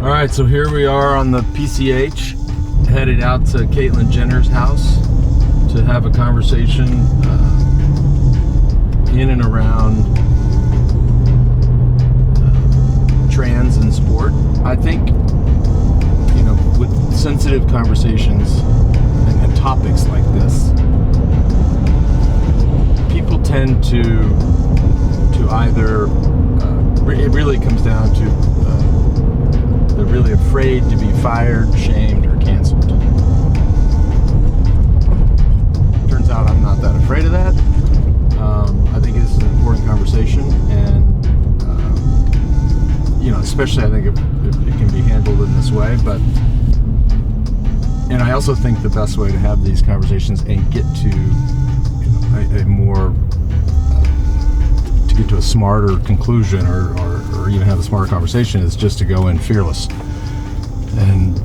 All right, so here we are on the PCH, headed out to Caitlyn Jenner's house to have a conversation in and around trans and sport. I think, you know, with sensitive conversations and topics like this, people tend to either, it really comes down to they're really afraid to be fired, shamed, or canceled. Turns out I'm not that afraid of that. I think this is an important conversation, and you know, especially I think if it can be handled in this way. And I also think the best way to have these conversations and get to, you know, a more to get to a smarter conclusion or even have a smarter conversation is just to go in fearless. And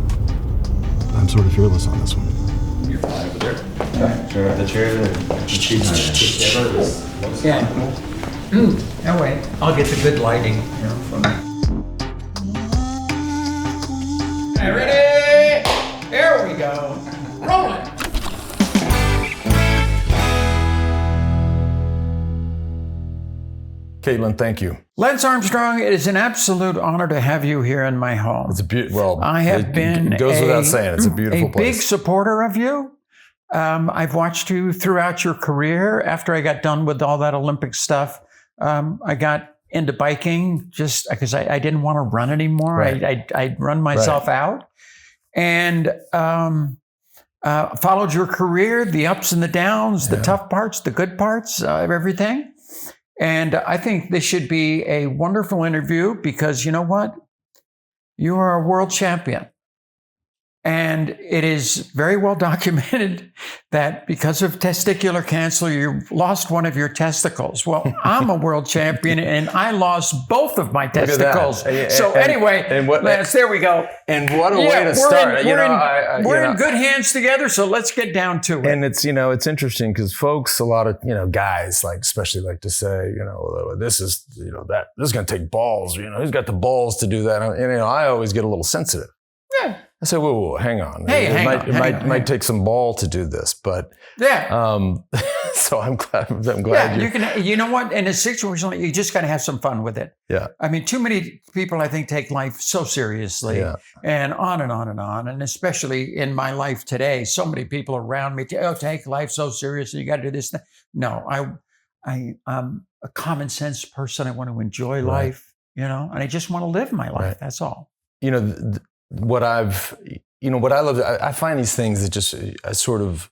I'm sort of fearless on this one. You're fine over there. Yeah, sure. The chair there. Yeah. That way, I'll get the good lighting, you know, from Hey, ready? There we go. Rolling. Caitlyn, thank you. Lance Armstrong, it is an absolute honor to have you here in my home. It's a beautiful. I have been It goes without saying, it's a beautiful place. Big supporter of you. I've watched you throughout your career. After I got done with all that Olympic stuff, I got into biking just because I didn't want to run anymore. Right. I'd run myself out, and followed your career, the ups and the downs, the tough parts, the good parts, everything. And I think this should be a wonderful interview because you know what? You are a world champion. And it is very well documented that because of testicular cancer, you lost one of your testicles. Well, I'm a world champion and I lost both of my testicles. So anyway, Lance, there we go. And what a way to start. We're in good hands together, so let's get down to it. And it's, you know, it's interesting because folks, a lot of, you know, guys especially like to say, you know, this is going to take balls. You know, who's got the balls to do that? And, you know, I always get a little sensitive. Yeah. I said, whoa, hang on. It might take some ball to do this, but yeah. So I'm glad. Yeah, you know what? In a situation like you just got to have some fun with it. Yeah. I mean, too many people I think take life so seriously, and on and on and on. And especially in my life today, so many people around me take life so seriously. You got to do this. No, I'm a common sense person. I want to enjoy life, you know, and I just want to live my life. Right. That's all. You know. What I love, I find these things that just I sort of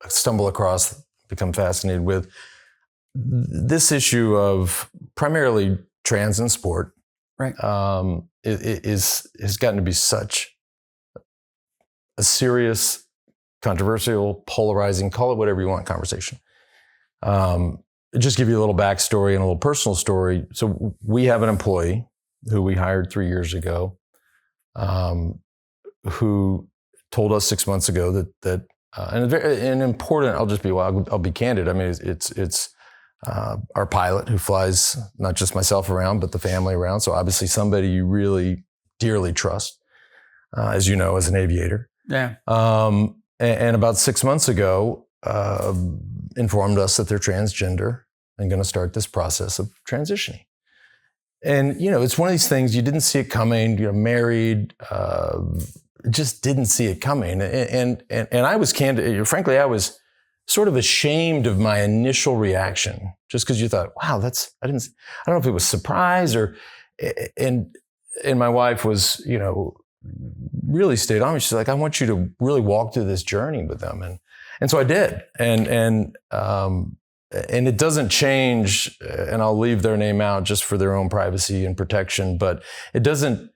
stumble across, become fascinated with. This issue of primarily trans in sport, right? Has gotten to be such a serious, controversial, polarizing, call it whatever you want, conversation. Just give you a little backstory and a little personal story. So we have an employee who we hired 3 years ago. Who told us 6 months ago that and important. I'll be candid. I mean, it's our pilot who flies not just myself around, but the family around. So obviously somebody you really dearly trust, as you know, as an aviator. Yeah. And about 6 months ago, informed us that they're transgender and going to start this process of transitioning. And, you know, it's one of these things, you didn't see it coming, you know, married, just didn't see it coming. And I was candid, frankly, I was sort of ashamed of my initial reaction, just because you thought, wow, I don't know if it was surprise and my wife was, you know, really stayed on me. She's like, I want you to really walk through this journey with them. And so I did. And it doesn't change, and I'll leave their name out just for their own privacy and protection, but the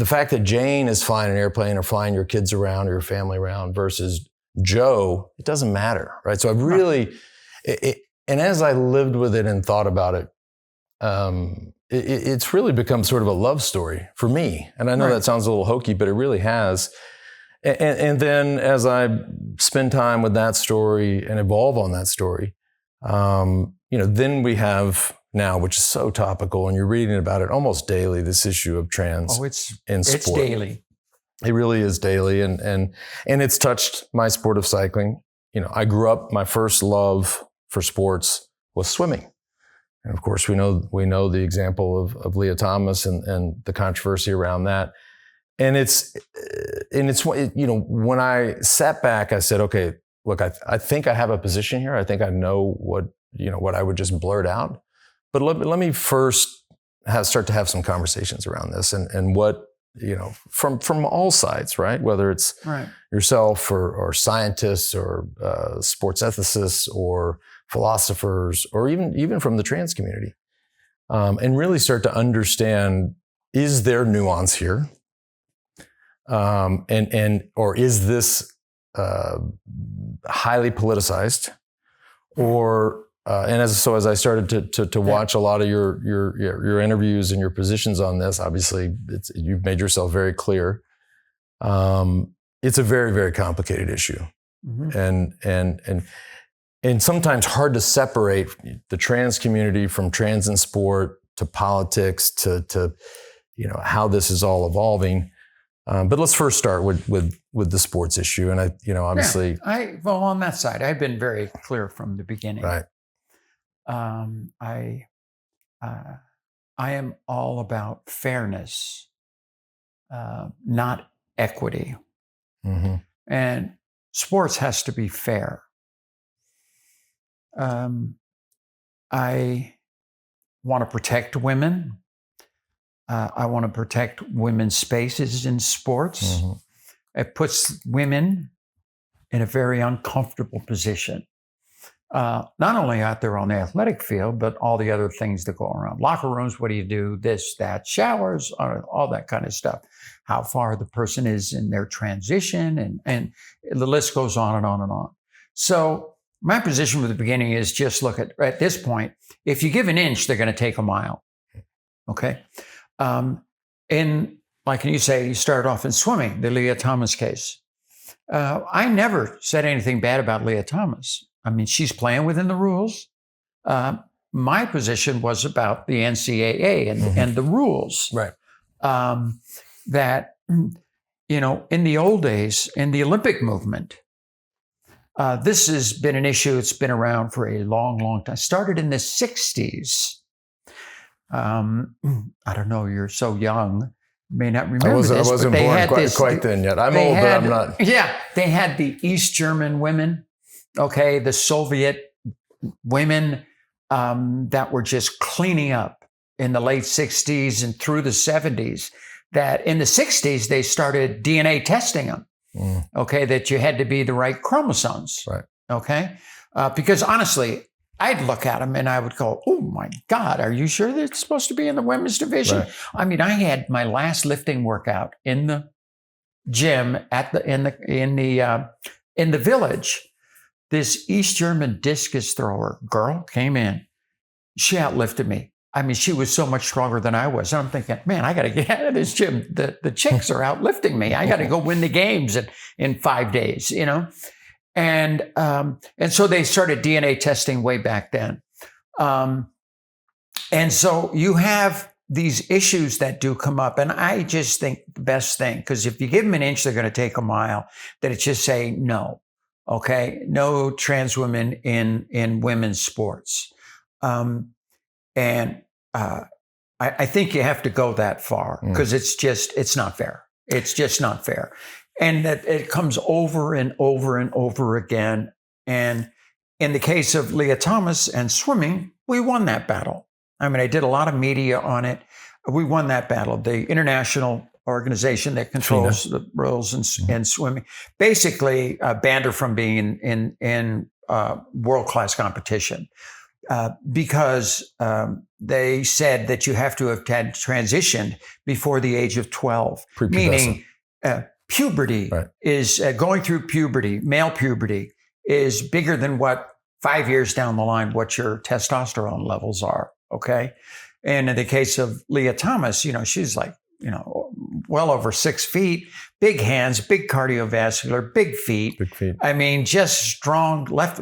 fact that Jane is flying an airplane or flying your kids around or your family around versus Joe, it doesn't matter, right? So I've really, and as I lived with it and thought about it, it's really become sort of a love story for me. And I know that sounds a little hokey, but it really has. And then as I spend time with that story and evolve on that story, you know, then we have now, which is so topical, and you're reading about it almost daily, this issue of trans in sport. It's daily. It really is daily, and it's touched my sport of cycling. You know, I grew up, my first love for sports was swimming. And of course, we know the example of Leah Thomas and the controversy around that. And it's you know, when I sat back, I said, okay, look, I think I have a position here. I think I know what I would just blurt out. But let me first start to have some conversations around this and what, you know, from all sides, right? Whether it's yourself or scientists or sports ethicists or philosophers or even from the trans community, and really start to understand, is there nuance here? Or is this highly politicized? Or as I started to watch a lot of your interviews and your positions on this, obviously you've made yourself very clear. It's a very, very complicated issue, and sometimes hard to separate the trans community from trans in sport to politics to you know how this is all evolving. But let's first start with the sports issue, and obviously, on that side, I've been very clear from the beginning. Right. I am all about fairness, not equity, and sports has to be fair. I want to protect women. I want to protect women's spaces in sports. It puts women in a very uncomfortable position, not only out there on the athletic field, but all the other things that go around. Locker rooms, what do you do? This, that, showers, all that kind of stuff. How far the person is in their transition, and the list goes on and on and on. So my position from the beginning is just look at this point, if you give an inch, they're going to take a mile. Okay. Like you say, you started off in swimming, the Leah Thomas case. I never said anything bad about Leah Thomas. I mean, she's playing within the rules. My position was about the NCAA and the rules. Right. That, you know, in the old days, in the Olympic movement, this has been an issue. It's been around for a long, long time. Started in the 60s. I don't know, you're so young, may not remember this. I wasn't born quite then yet. I'm old, but I'm not. Yeah, they had the East German women, okay, the Soviet women that were just cleaning up in the late 60s and through the 70s, that in the 60s, they started DNA testing them, okay, that you had to be the right chromosomes, right? Okay, because honestly, I'd look at them and I would go, "Oh my God, are you sure that it's supposed to be in the women's division?" Right. I mean, I had my last lifting workout in the gym in the village. This East German discus thrower girl came in. She outlifted me. I mean, she was so much stronger than I was. And I'm thinking, man, I got to get out of this gym. The chicks are outlifting me. I got to go win the games in 5 days, you know? And so they started DNA testing way back then. And so you have these issues that do come up. And I just think the best thing, because if you give them an inch, they're going to take a mile, that it's just say no. Okay. No trans women in women's sports. I think you have to go that far because it's not fair. It's just not fair. And that it comes over and over and over again. And in the case of Leah Thomas and swimming, we won that battle. I mean, I did a lot of media on it. We won that battle. The international organization that controls the rules in swimming basically banned her from being in world-class competition because they said that you have to have had transitioned before the age of 12, meaning puberty is going through puberty, male puberty is bigger than what 5 years down the line, what your testosterone levels are. Okay. And in the case of Leah Thomas, you know, she's like, you know, well over 6 feet, big hands, big cardiovascular, big feet. Big feet. I mean, just strong left.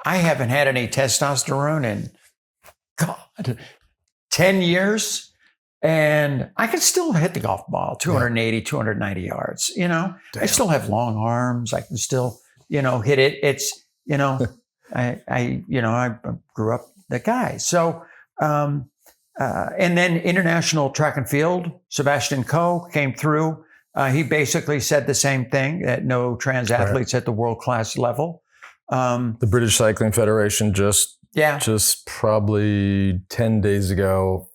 I haven't had any testosterone in, God, 10 years. And I can still hit the golf ball, 280, 290 yards, you know. Damn. I still have long arms. I can still, hit it. It's, I grew up that guy. So, and then international track and field, Sebastian Coe came through. He basically said the same thing, that no trans athletes at the world-class level. The British Cycling Federation just probably 10 days ago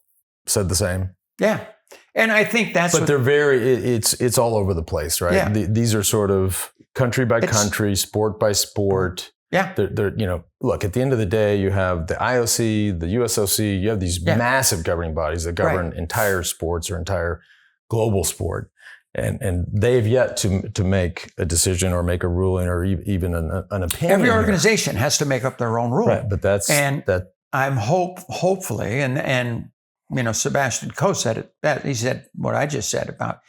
said the same. Yeah. And I think that's but they're very, it's all over the place, right? Yeah. These are sort of country by country, sport by sport. Yeah. They're, look, at the end of the day, you have the IOC, the USOC, you have these massive governing bodies that govern entire sports or entire global sport. And they've yet to make a decision or make a ruling or even an opinion. Every organization has to make up their own rule. Right, but I'm hopefully, and Sebastian Coe said it. That he said what I just said about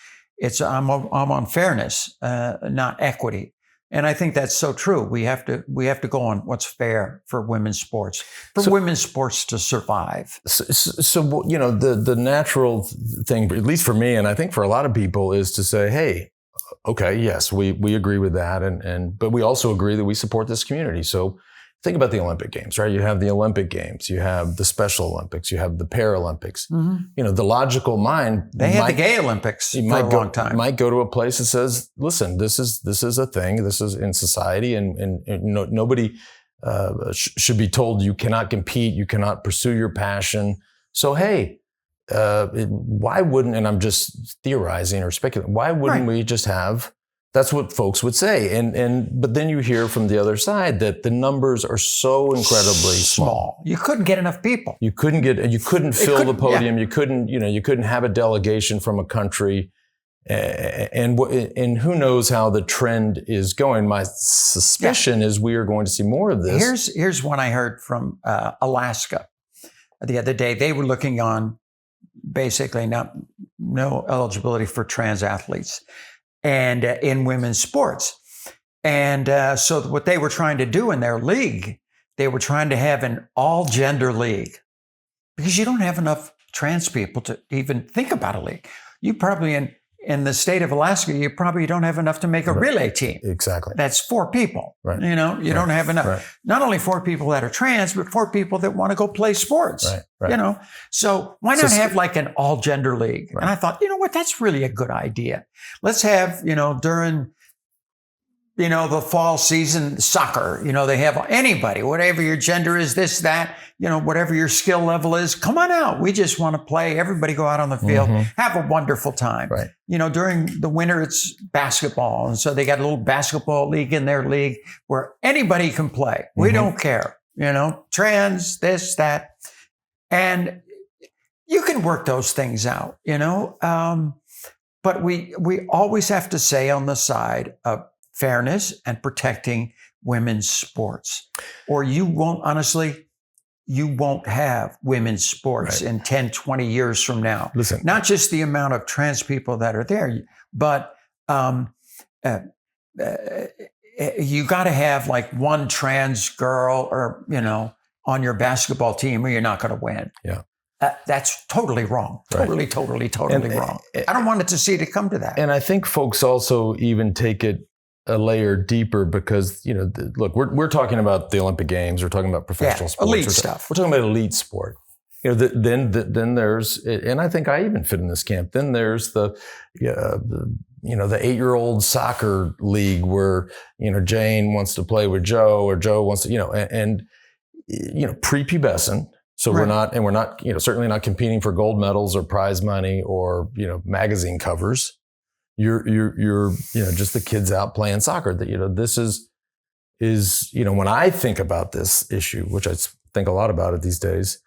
I'm on fairness, not equity, and I think that's so true. We have to go on what's fair for women's sports, women's sports to survive. So the natural thing, at least for me, and I think for a lot of people, is to say, hey, okay, yes, we agree with that, but we also agree that we support this community. So think about the Olympic Games, right? You have the Olympic Games, you have the Special Olympics, you have the Paralympics. Mm-hmm. The logical mind. They had the Gay Olympics for a long time. Might go to a place that says, listen, this is a thing. This is in society, and nobody should be told you cannot compete, you cannot pursue your passion. So, hey, why wouldn't, and I'm just theorizing or speculating, why wouldn't we just have, that's what folks would say. But then you hear from the other side that the numbers are so incredibly small. You couldn't get enough people. You couldn't fill the podium. Yeah. You couldn't have a delegation from a country. And who knows how the trend is going. My suspicion is we are going to see more of this. Here's one I heard from Alaska the other day. They were looking on basically no eligibility for trans athletes and in women's sports. And so what they were trying to do in their league, they were trying to have an all-gender league because you don't have enough trans people to even think about a league. You probably, in the state of Alaska, you probably don't have enough to make a relay team. Exactly. That's 4 people. Right. You don't have enough. Right. Not only 4 people that are trans, but 4 people that want to go play sports. Right. So why not have like an all-gender league? Right. And I thought, you know what, that's really a good idea. Let's have, during, the fall season soccer, they have anybody, whatever your gender is, this, that, whatever your skill level is, come on out. We just want to play. Everybody go out on the field, have a wonderful time. Right. During the winter, it's basketball. And so they got a little basketball league in their league where anybody can play. We don't care, trans, this, that. And you can work those things out, but we always have to say on the side of fairness and protecting women's sports, or you won't have women's sports in 10, 20 years from now. Listen, not just the amount of trans people that are there, but you got to have like one trans girl or, on your basketball team or you're not going to win. Yeah. That's totally wrong. Totally wrong. I don't want it to see it come to that. And I think folks also even take it a layer deeper because, look, we're talking about the Olympic Games. We're talking about professional sports. Elite stuff. We're talking about elite sport. Then there's, and I think I even fit in this camp. Then there's the 8-year-old soccer league where, Jane wants to play with Joe or Joe wants to, prepubescent. So we're not, certainly not competing for gold medals or prize money or, magazine covers. You're just the kids out playing soccer. That, this is, when I think about this issue, which I think a lot about it these days,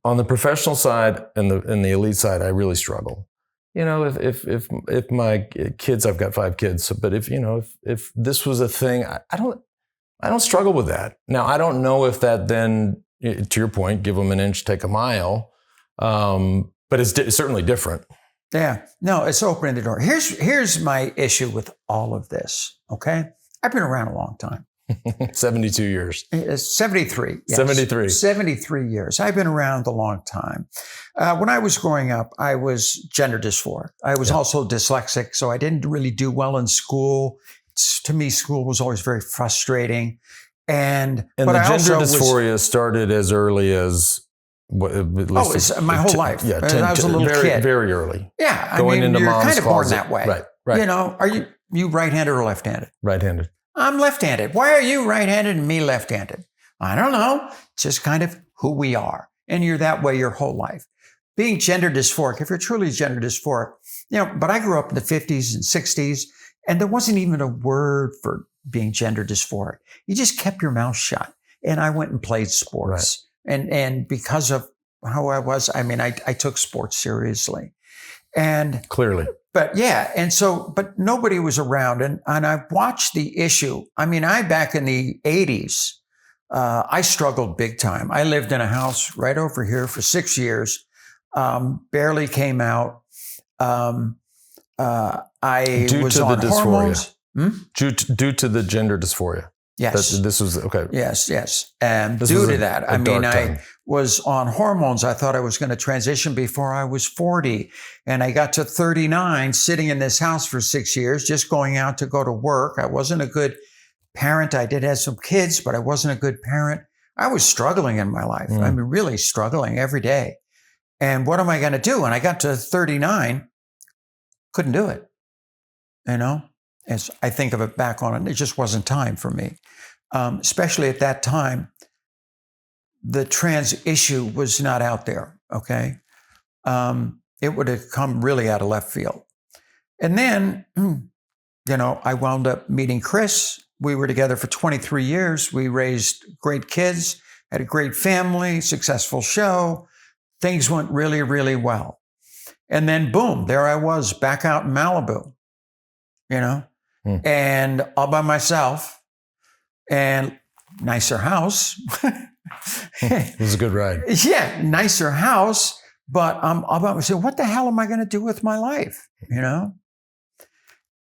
on the professional side and the elite side, I really struggle. If my kids, I've got 5 kids, but if this was a thing, I don't struggle with that. Now, I don't know if that then, to your point, give them an inch, take a mile, but it's certainly different. Yeah, no, it's opening the door. Here's my issue with all of this, okay? I've been around a long time. 72 years. 73. Yes. 73. 73 years. I've been around a long time. When I was growing up, I was gender dysphoric. I was also dyslexic, so I didn't really do well in school. To me, school was always very frustrating. And the gender dysphoria started as early as what? At least it's my whole life. Yeah, I was a little very, kid. very early. Yeah, Going into you're mom's kind of born closet. that way. Right. You know, are you right-handed or left-handed? Right-handed. I'm left-handed. Why are you right-handed and me left-handed? I don't know. It's just kind of who we are. And you're that way your whole life. Being gender dysphoric, if you're truly gender dysphoric, but I grew up in the 50s and 60s, and there wasn't even a word for being gender dysphoric. You just kept your mouth shut. And I went and played sports. Right. And because of how I was, I took sports seriously. And clearly. But but nobody was around. And I watched the issue. Back in the 80s, I struggled big time. I lived in a house right over here for 6 years, barely came out. I was on hormones. Due to the gender dysphoria. Yes. This was, okay. Yes. And due to that, I was on hormones. I thought I was going to transition before I was 40. And I got to 39 sitting in this house for 6 years, just going out to go to work. I wasn't a good parent. I did have some kids, but I wasn't a good parent. I was struggling in my life. Really struggling every day. And what am I going to do? And I got to 39, couldn't do it. As I think of it back on it, it just wasn't time for me. Especially at that time, the trans issue was not out there, okay? It would have come really out of left field. And then, I wound up meeting Chris. We were together for 23 years. We raised great kids, had a great family, successful show. Things went really, really well. And then boom, there I was back out in Malibu, and all by myself, and nicer house. It was a good ride. Yeah, nicer house, but I'm all by myself. What the hell am I going to do with my life?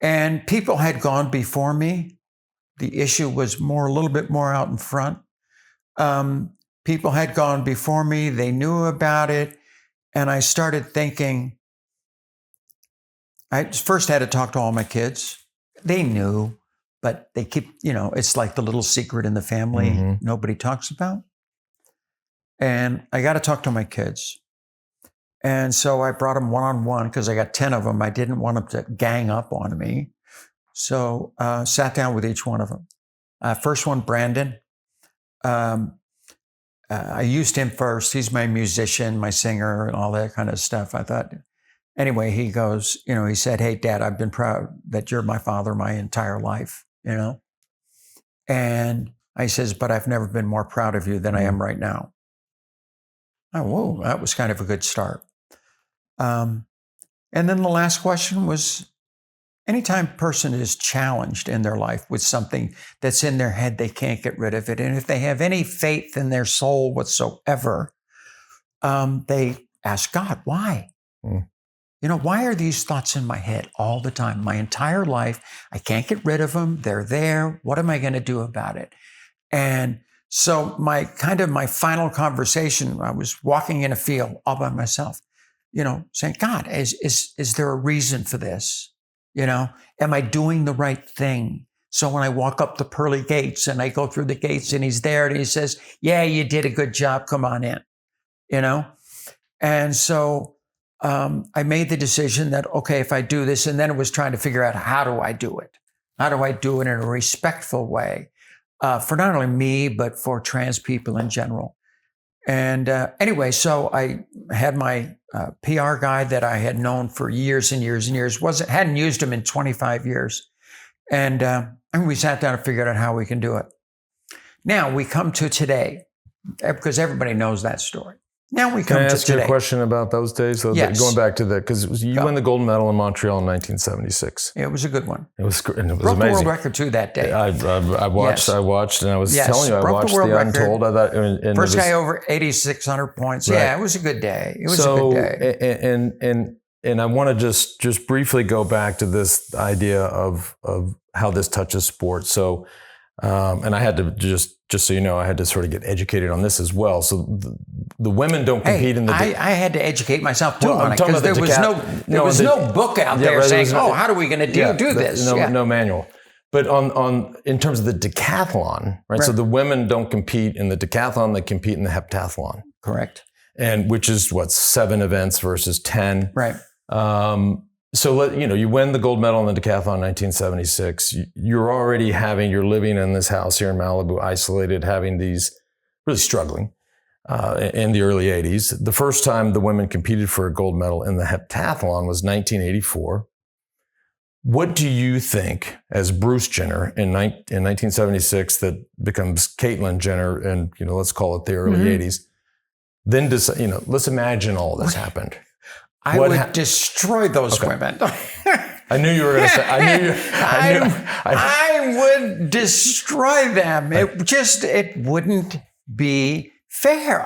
And people had gone before me. The issue was a little bit more out in front. People had gone before me. They knew about it. And I started thinking, I first had to talk to all my kids. They knew, but they keep, it's like the little secret in the family nobody talks about. And I got to talk to my kids. And so I brought them one-on-one because I got 10 of them. I didn't want them to gang up on me. So sat down with each one of them. First one, Brandon. I used him first. He's my musician, my singer, and all that kind of stuff. I thought, anyway, he goes, he said, "Hey, Dad, I've been proud that you're my father my entire life, And I says, "But I've never been more proud of you than I am right now." Oh, whoa, that was kind of a good start. And then the last question was, anytime a person is challenged in their life with something that's in their head, they can't get rid of it. And if they have any faith in their soul whatsoever, they ask God, why? Why are these thoughts in my head all the time? My entire life, I can't get rid of them. They're there. What am I going to do about it? And so my final conversation, I was walking in a field all by myself, saying, God, is there a reason for this? Am I doing the right thing? So when I walk up the pearly gates and I go through the gates and he's there and he says, "Yeah, you did a good job. Come on in," And so I made the decision that, okay, if I do this, and then it was trying to figure out, how do I do it? How do I do it in a respectful way for not only me, but for trans people in general? And anyway, so I had my PR guy that I had known for years and years and years, hadn't used him in 25 years. And we sat down and figured out how we can do it. Now we come to today, because everybody knows that story. Now we come to today. Can I ask you a question about those days? So yes. Going back to that, because you won the gold medal in Montreal in 1976. It was a good one. It was amazing. Broke the world record too that day. I watched, and I was telling you, I watched the Untold. I thought, first guy over 8,600 points. Right. Yeah, it was a good day. It was a good day. And I want to just briefly go back to this idea of how this touches sports. So And I had to just so you know, I had to sort of get educated on this as well. So the women don't compete in the. I had to educate myself too Well, on it because there was no book out there saying, how are we going to do this? No manual. But in terms of the decathlon, right? So the women don't compete in the decathlon; they compete in the heptathlon. Correct. And which is 7 events versus 10. Right. So you win the gold medal in the decathlon in 1976. You're living in this house here in Malibu, isolated, having these really struggling in the early 80s. The first time the women competed for a gold medal in the heptathlon was 1984. What do you think, as Bruce Jenner in 1976, that becomes Caitlyn Jenner, and let's call it the early 80s? Then let's imagine all this happened. I would destroy those women. I knew you were going to say. I would destroy them. It wouldn't be fair.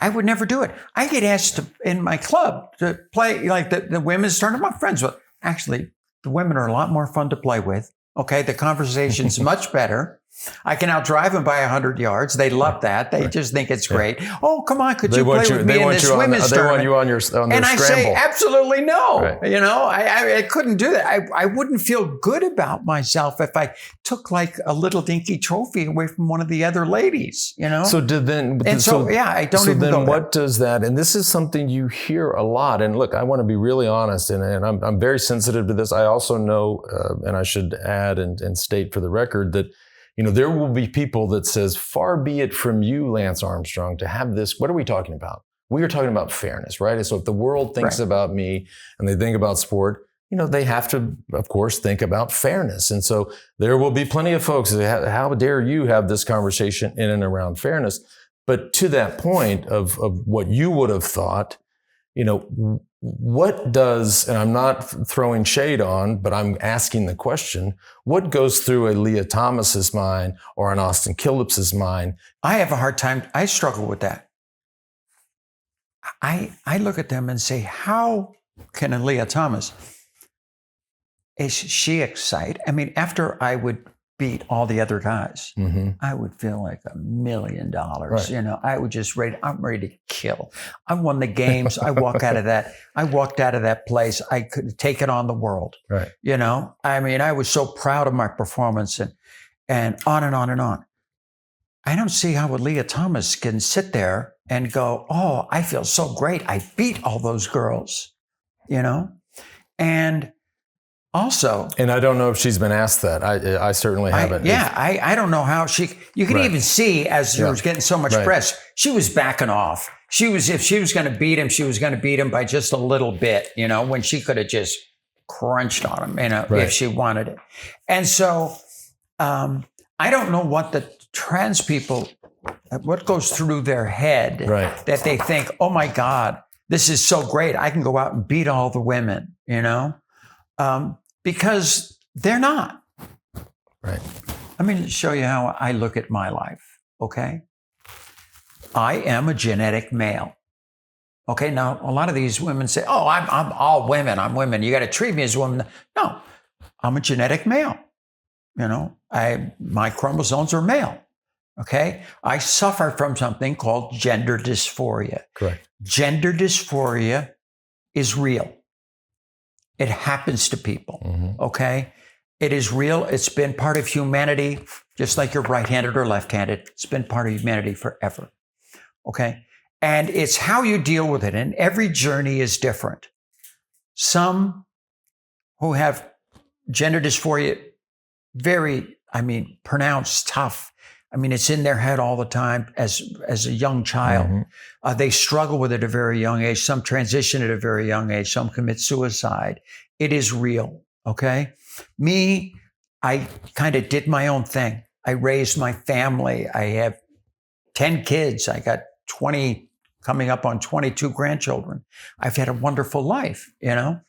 I would never do it. I get asked in my club to play like the women's tournament. I'm friends with. Actually, the women are a lot more fun to play with. Okay, the conversation's much better. I can outdrive them by 100 yards. They love that. They just think it's great. Oh, come on, could you play with me in this women's tournament? They want you on their scramble. And I say, absolutely no. Right. I couldn't do that. I wouldn't feel good about myself if I took like a little dinky trophy away from one of the other ladies. I don't even go there. So then what does that, and this is something you hear a lot, and look, I want to be really honest, and I'm very sensitive to this. I also know, and I should add and state for the record that there will be people that says, far be it from you, Lance Armstrong, to have this. What are we talking about? We are talking about fairness, right? And so if the world thinks about me and they think about sport, they have to, of course, think about fairness. And so there will be plenty of folks that say, how dare you have this conversation in and around fairness? But to that point of what you would have thought, what does, and I'm not throwing shade on, but I'm asking the question, what goes through a Leah Thomas's mind or an Austin Killips's mind? I have a hard time. I struggle with that. I look at them and say, how can a Leah Thomas, is she excited? I mean, after I would beat all the other guys, I would feel like $1 million. Right. I would just I'm ready to kill. I won the games. I walked out of that place. I could take it on the world. Right. I was so proud of my performance and on and on and on. I don't see how Leah Thomas can sit there and go, oh, I feel so great. I beat all those girls, and also, and I don't know if she's been asked that. I certainly haven't. I don't know how you can even see as she was getting so much press, she was backing off. If she was going to beat him, she was going to beat him by just a little bit, when she could have just crunched on him, if she wanted it. And so, I don't know what the trans people, what goes through their head that they think, oh my God, this is so great. I can go out and beat all the women, because they're not. Right. Let me show you how I look at my life, okay? I am a genetic male. Okay, now a lot of these women say, oh, I'm all women. I'm women. You got to treat me as a woman. No, I'm a genetic male. My chromosomes are male, okay? I suffer from something called gender dysphoria. Correct. Gender dysphoria is real. It happens to people, okay? It is real. It's been part of humanity, just like you're right-handed or left-handed. It's been part of humanity forever, okay? And it's how you deal with it, and every journey is different. Some who have gender dysphoria, very, pronounced, tough. It's in their head all the time as a young child. They struggle with it at a very young age. Some transition at a very young age. Some commit suicide. It is real, okay? Me, I kind of did my own thing. I raised my family. I have 10 kids. I got 20, coming up on 22 grandchildren. I've had a wonderful life, and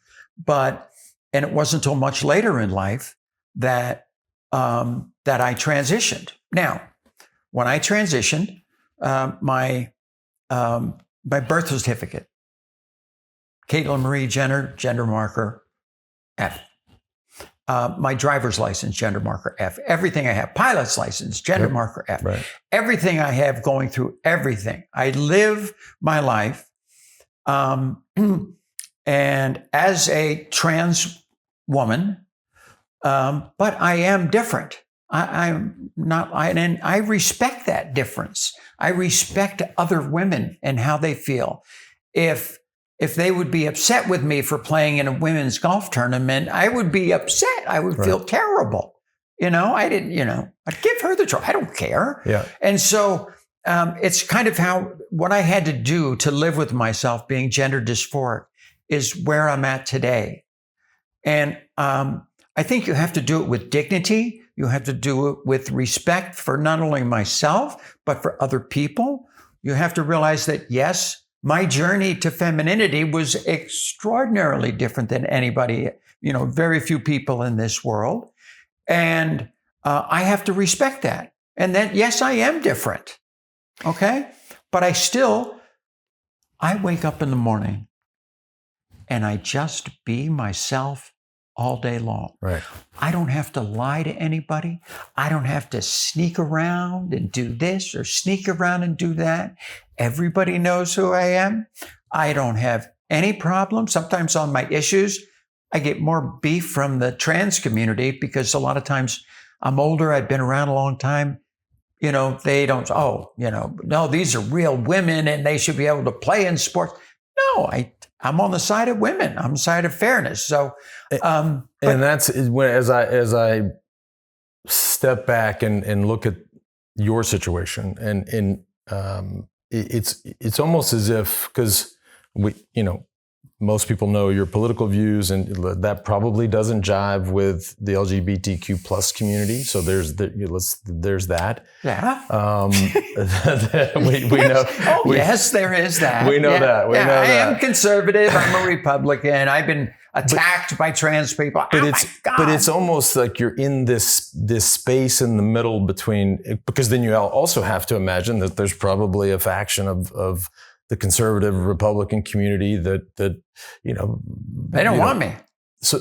it wasn't until much later in life that I transitioned. Now, when I transitioned, my birth certificate, Caitlyn Marie Jenner, gender marker F. my driver's license, gender marker F. Everything I have, pilot's license, gender marker F. Right. Everything I have going through everything. I live my life. And as a trans woman, but I am different. I'm not, and I respect that difference. I respect other women and how they feel. If they would be upset with me for playing in a women's golf tournament, I would be upset. I would feel terrible. I didn't, I'd give her the trophy. I don't care. Yeah. And so it's kind of what I had to do to live with myself being gender dysphoric is where I'm at today. And I think you have to do it with dignity. You have to do it with respect for not only myself, but for other people. You have to realize that, yes, my journey to femininity was extraordinarily different than anybody, very few people in this world. And I have to respect that. And that, yes, I am different. Okay. But I wake up in the morning and I just be myself all day long. Right. I don't have to lie to anybody. I don't have to sneak around and do this or sneak around and do that. Everybody knows who I am. I don't have any problem. Sometimes on my issues, I get more beef from the trans community because a lot of times I'm older. I've been around a long time. They don't, no, these are real women and they should be able to play in sports. No, I'm on the side of women. I'm on the side of fairness. So, and that's when, as I step back and look at your situation, and it's almost as if, because most people know your political views, and that probably doesn't jive with the LGBTQ plus community. So there's that. Yeah. We know. Yes, there is that. We know that. We know that. I am conservative. I'm a Republican. I've been attacked by trans people. But it's almost like you're in this space in the middle between, because then you also have to imagine that there's probably a faction of the conservative Republican community that they don't want me. So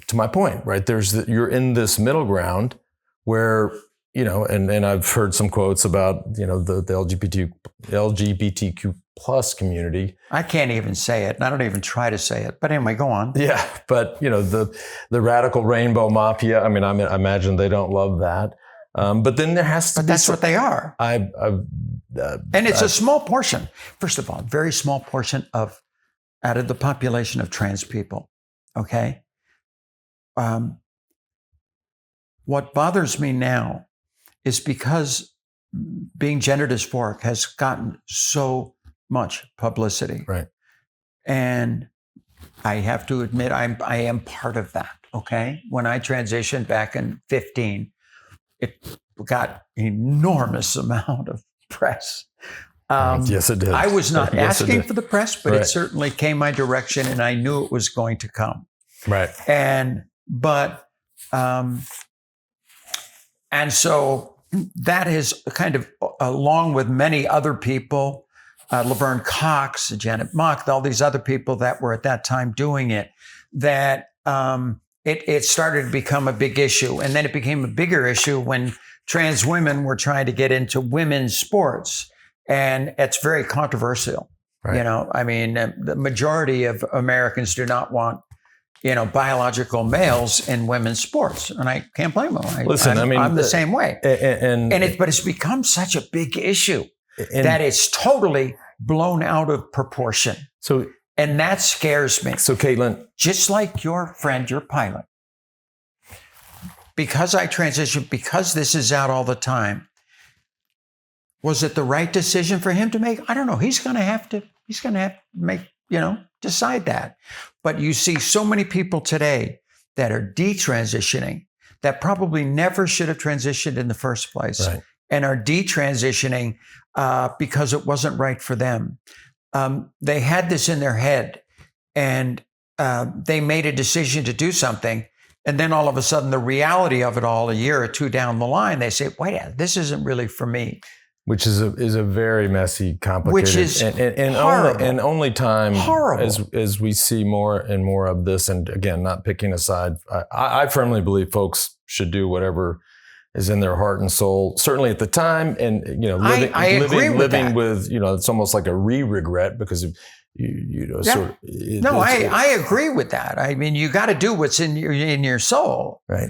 to my point, right? You're in this middle ground where and I've heard some quotes about the LGBTQ plus community. I can't even say it, and I don't even try to say it. But anyway, go on. Yeah, but the radical rainbow mafia. I mean, I imagine they don't love that. But then there has to be. But that's what they are. And it's a small portion. First of all, very small portion out of the population of trans people. Okay. What bothers me now is because being gender dysphoric has gotten so much publicity. Right. And I have to admit, I am part of that. Okay. When I transitioned back in 2015, it got an enormous amount of press. Yes, it did. I was not asking for the press, but Right. it certainly came my direction, and I knew it was going to come. Right. And so that is kind of, along with many other people, Laverne Cox, Janet Mock, all these other people that were at that time doing it, that it started to become a big issue. And then it became a bigger issue when trans women were trying to get into women's sports. And it's very controversial. Right. The majority of Americans do not want, biological males in women's sports. And I can't blame them. I'm the same way. But it's become such a big issue that it's totally blown out of proportion. And that scares me. So, Caitlyn, just like your friend, your pilot, because I transitioned, because this is out all the time, was it the right decision for him to make? I don't know. He's going to have to make, decide that. But you see so many people today that are detransitioning that probably never should have transitioned in the first place, right, and are detransitioning because it wasn't right for them. They had this in their head, and they made a decision to do something. And then all of a sudden, the reality of it all, a year or two down the line, they say, wait, this isn't really for me. which is a very messy, complicated, Which is horrible. only time Horrible. as we see more and more of this. And again, not picking a side. I firmly believe folks should do whatever is in their heart and soul. Certainly at the time, and living with it's almost like a regret because of I agree with that. I mean, you got to do what's in your soul, right?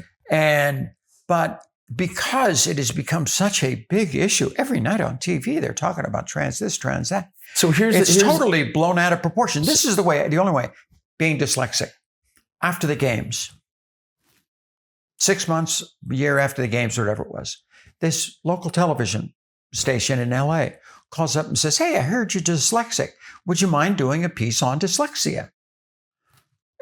But because it has become such a big issue, every night on TV they're talking about trans this, trans that. So here's totally blown out of proportion. This is the only way. Being dyslexic after the games, 6 months, a year after the games, or whatever it was, this local television station in LA calls up and says, "Hey, I heard you're dyslexic. Would you mind doing a piece on dyslexia?"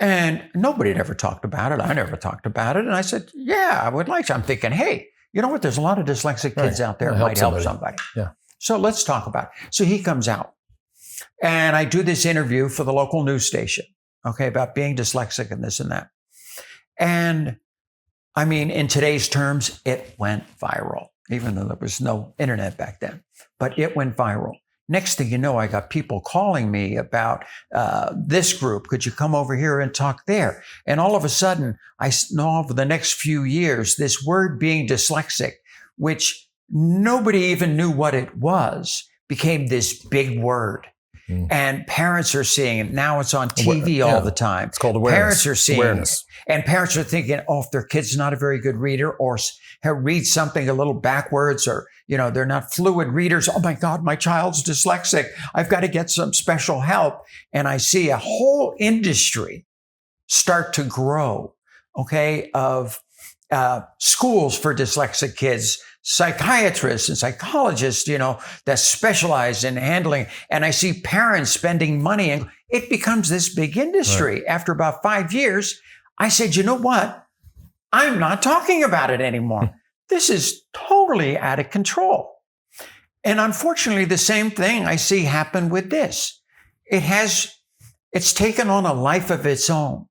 And nobody had ever talked about it. I never talked about it. And I said, "Yeah, I would like to." I'm thinking, hey, you know what? There's a lot of dyslexic kids out there who might help somebody. Yeah. So let's talk about it. So he comes out and I do this interview for the local news station, about being dyslexic and this and that. And I mean, in today's terms, it went viral, even though there was no internet back then, but it went viral. Next thing you know, I got people calling me about this group. Could you come over here and talk there? And all of a sudden, I know over the next few years, this word being dyslexic, which nobody even knew what it was, became this big word. And parents are seeing it. Now it's on TV all the time. It's called awareness. Parents are seeing it. And parents are thinking, if their kid's not a very good reader or reads something a little backwards or, they're not fluid readers. Oh my God, my child's dyslexic. I've got to get some special help. And I see a whole industry start to grow, of schools for dyslexic kids, psychiatrists and psychologists, that specialize in handling. And I see parents spending money and it becomes this big industry. Right. After about 5 years, I said, you know what? I'm not talking about it anymore. This is totally out of control. And unfortunately, the same thing I see happen with this. It's taken on a life of its own.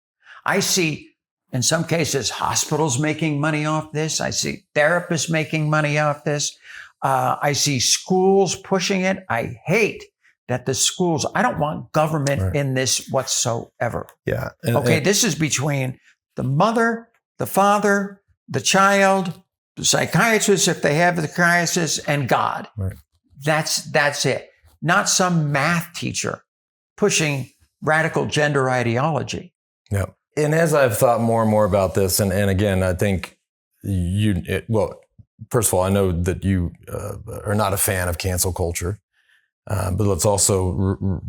I see, in some cases, hospitals making money off this. I see therapists making money off this. I see schools pushing it. I hate that the schools, I don't want government in this whatsoever. Yeah. This is between the mother, the father, the child, the psychiatrist, if they have the crisis, and God. Right. That's it. Not some math teacher pushing radical gender ideology. Yeah. And as I've thought more and more about this, and again, I think first of all, I know that you are not a fan of cancel culture, but let's also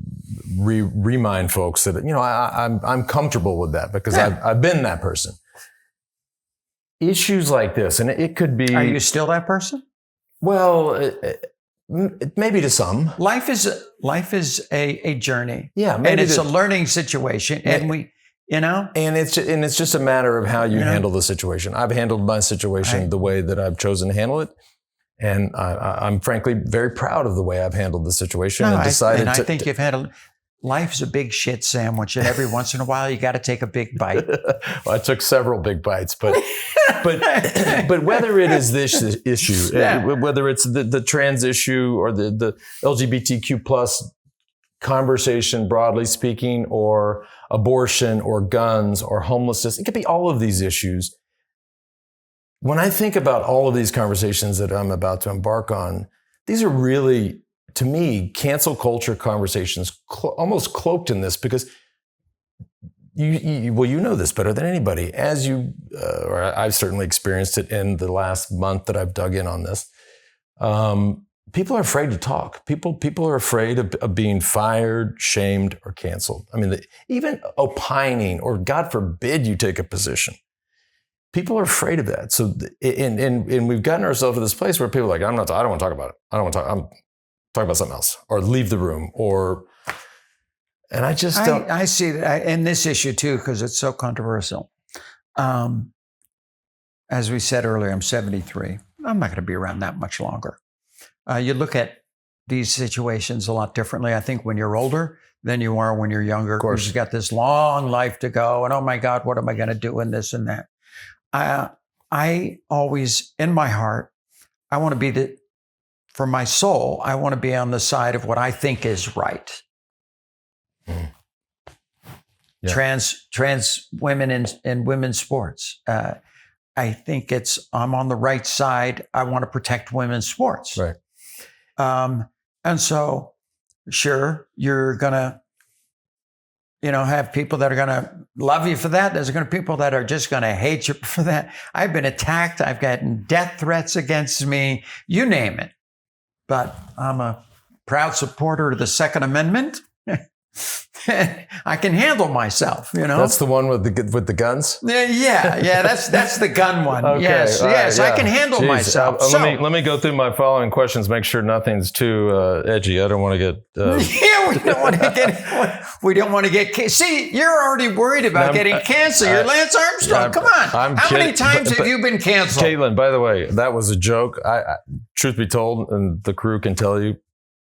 remind folks that, I'm comfortable with that because I've been that person. Issues like this, and it could be... Are you still that person? Well, maybe to some. Life is a journey. Yeah. And it's a learning situation. And And it's just a matter of how you handle the situation. I've handled my situation the way that I've chosen to handle it. And I'm frankly very proud of the way I've handled the situation I think you've handled... Life's a big shit sandwich, and every once in a while you got to take a big bite. Well, I took several big bites, but whether it is this issue, whether it's the trans issue or the LGBTQ plus conversation, broadly speaking, or abortion or guns or homelessness, it could be all of these issues. When I think about all of these conversations that I'm about to embark on, these are really, to me, cancel culture conversations almost cloaked in this because you know this better than anybody. As or I've certainly experienced it in the last month that I've dug in on this. People are afraid to talk. People are afraid of being fired, shamed, or canceled. I mean, even opining, or God forbid you take a position. People are afraid of that. So, and we've gotten ourselves to this place where people are like, I don't want to talk about it. I don't want to talk. I'm talking about something else, or leave the room, and I just don't. I see that in this issue too, because it's so controversial. As we said earlier, I'm 73. I'm not going to be around that much longer. You look at these situations a lot differently, I think, when you're older than you are when you're younger. Of course. You've got this long life to go, and oh my God, what am I going to do in this and that? I always, in my heart, I want to be for my soul, I want to be on the side of what I think is right. Yeah. Trans women in women's sports. I think I'm on the right side. I want to protect women's sports. Right. And so, sure, you're going to, have people that are going to love you for that. There's going to be people that are just going to hate you for that. I've been attacked. I've gotten death threats against me, you name it. But I'm a proud supporter of the Second Amendment. I can handle myself, That's the one with the guns? Yeah. That's the gun one. Okay, Yes, right, yeah. I can handle myself. Let me go through my following questions. Make sure nothing's too edgy. I don't want to get. Yeah, we don't want to get. See, you're already worried about getting cancer. You're Lance Armstrong. Come on. How many times have you been canceled? Caitlyn, by the way, that was a joke. I truth be told, and the crew can tell you,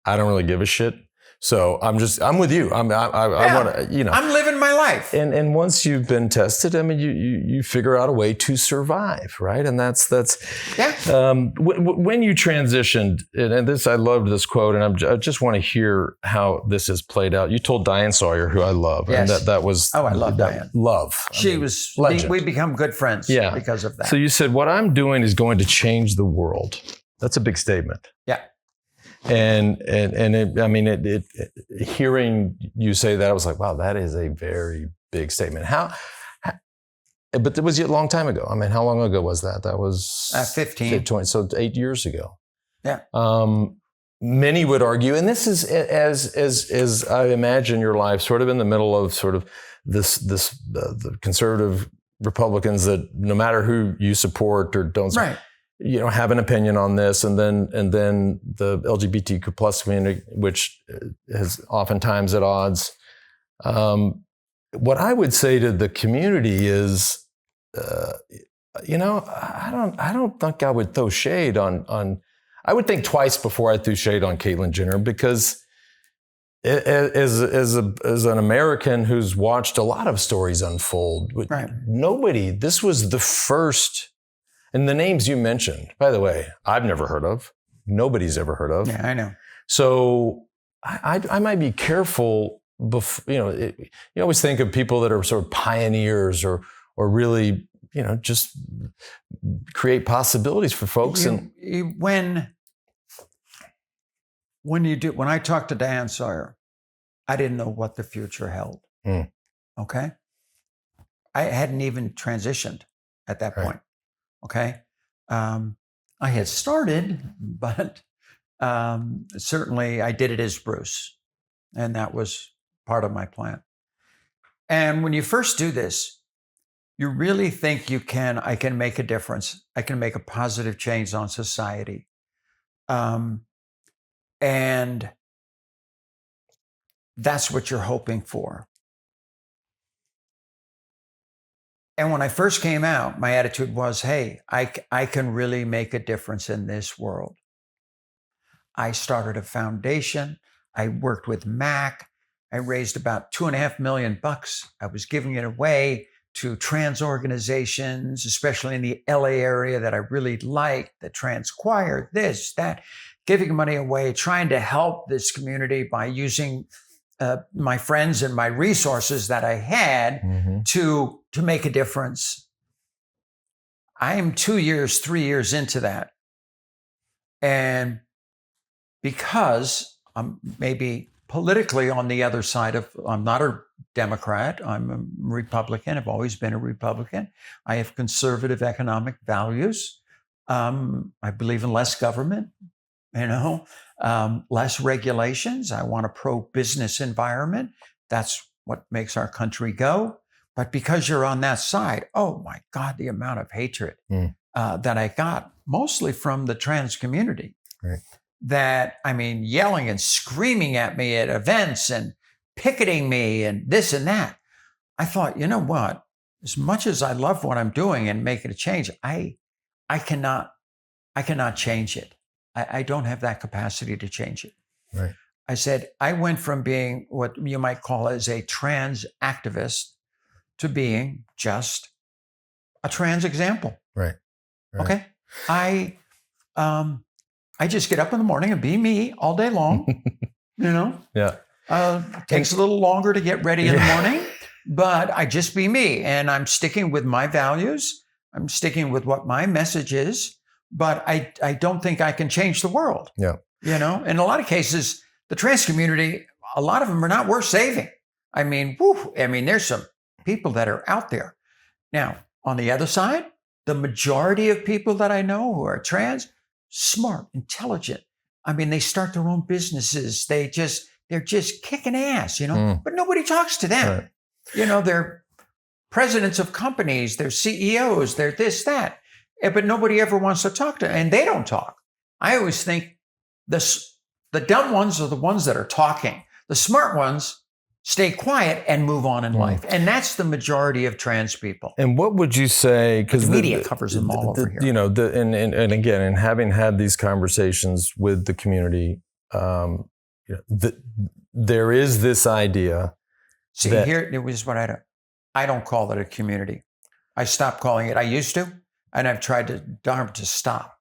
I don't really give a shit. So I'm with you. I want to, I'm living my life. And once you've been tested, I mean, you figure out a way to survive, right? And that's. When you transitioned, and this, I loved this quote, and I just want to hear how this has played out. You told Diane Sawyer, who I love, yes. and that was. Oh, I love Diane. Love. She was legend. We become good friends. Because of that. So you said, what I'm doing is going to change the world. That's a big statement. Yeah. And hearing you say that, I was like, wow, that is a very big statement. But it was a long time ago. I mean, how long ago was that? That was 15. 20, so 8 years ago. Yeah. Many would argue, and this is as I imagine your life, sort of in the middle of sort of the conservative Republicans that no matter who you support or don't support, right. Have an opinion on this, and then the LGBTQ plus community, which is oftentimes at odds. What I would say to the community is, I don't think I would throw shade on. I would think twice before I threw shade on Caitlyn Jenner, because as an American who's watched a lot of stories unfold, right. This was the first. And the names you mentioned, by the way, I've never heard of. Nobody's ever heard of. Yeah, I know. So I might be careful. You always think of people that are sort of pioneers or really, just create possibilities for folks. When I talked to Diane Sawyer, I didn't know what the future held. Okay, I hadn't even transitioned at that point. Okay. I had started, but certainly I did it as Bruce. And that was part of my plan. And when you first do this, you really think I can make a difference. I can make a positive change on society. And that's what you're hoping for. And when I first came out, my attitude was, hey, I can really make a difference in this world. I started a foundation. I worked with MAC. I raised about $2.5 million. I was giving it away to trans organizations, especially in the LA area that I really liked, the Trans Choir, this, that, giving money away, trying to help this community by using my friends and my resources that I had to make a difference. I am 3 years into that. And because I'm maybe politically on the other side I'm not a Democrat, I'm a Republican, I've always been a Republican. I have conservative economic values. I believe in less government, less regulations. I want a pro-business environment. That's what makes our country go. But because you're on that side, oh my God, the amount of hatred that I got, mostly from the trans community. Right. That, yelling and screaming at me at events and picketing me and this and that. I thought, you know what? As much as I love what I'm doing and making a change, I cannot change it. I don't have that capacity to change it. Right. I said, I went from being what you might call as a trans activist to being just a trans example. Right. Okay. I just get up in the morning and be me all day long. Yeah. Takes a little longer to get ready in the morning, but I just be me. And I'm sticking with my values. I'm sticking with what my message is, but I don't think I can change the world. Yeah. In a lot of cases, the trans community, a lot of them are not worth saving. I mean, there's some people that are out there. Now, on the other side, the majority of people that I know who are trans, smart, intelligent. I mean, they start their own businesses. They're just kicking ass, but nobody talks to them. Right. They're presidents of companies, they're CEOs, they're this, that, but nobody ever wants to talk to them, and they don't talk. I always think the dumb ones are the ones that are talking. The smart ones stay quiet and move on in life. And that's the majority of trans people. And what would you say, because the media covers them all over here. And again, and having had these conversations with the community, there is this idea. See, here it was what I don't call it a community. I stopped calling it. I used to, and I've tried to stop.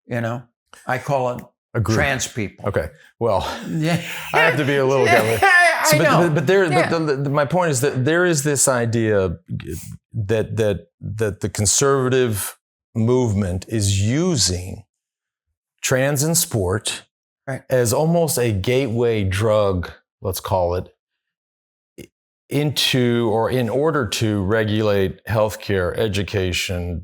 I call it trans people. Okay. Well, I have to be a little careful. I know. But my point is that there is this idea that the conservative movement is using trans in sport as almost a gateway drug, let's call it, into or in order to regulate healthcare, education,